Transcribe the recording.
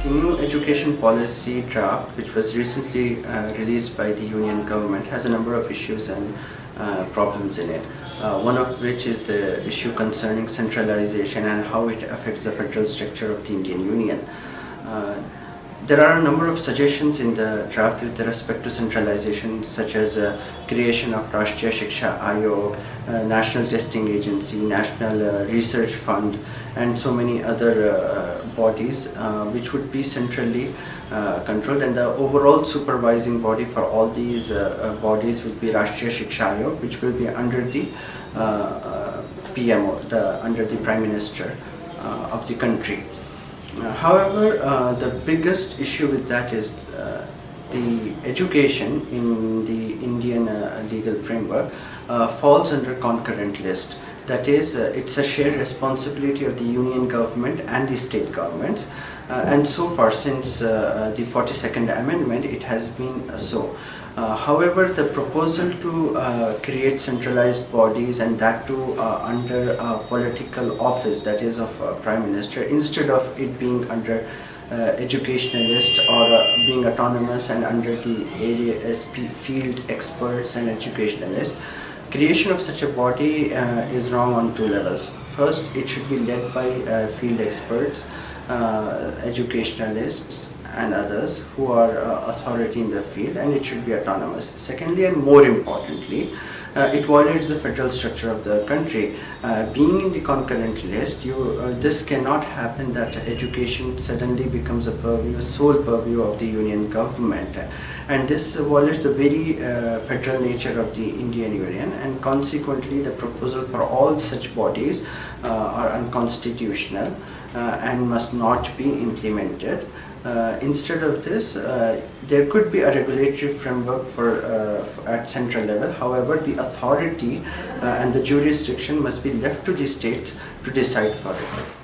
The new education policy draft, which was recently released by the Union government, has a number of issues and problems in it. One of which is the issue concerning centralization and how it affects the federal structure of the Indian Union. There are a number of suggestions in the draft with respect to centralization, such as creation of Rashtriya Shiksha Ayog, National Testing Agency, National Research Fund, and so many other bodies which would be centrally controlled, and the overall supervising body for all these bodies would be Rashtriya Shiksha Ayog, which will be under the PMO, under the Prime Minister of the country. However, the biggest issue with that is the education in the Indian legal framework falls under concurrent list. That is, it's a shared responsibility of the union government and the state governments, and so far since the 42nd Amendment it has been so. However, the proposal to create centralized bodies, and that too under a political office, that is of Prime Minister, instead of it being under educationalist or being autonomous and under the area field experts and educationalists, creation of such a body is wrong on two levels. First, it should be led by field experts, educationalists and others who are authority in the field, and it should be autonomous. Secondly, and more importantly, it violates the federal structure of the country. Being in the concurrent list, this cannot happen that education suddenly becomes a sole purview of the union government, and this violates the very federal nature of the Indian Union, and consequently the proposal for all such bodies are unconstitutional and must not be implemented. Instead of this, there could be a regulatory framework at central level. However, the authority and the jurisdiction must be left to the states to decide for it.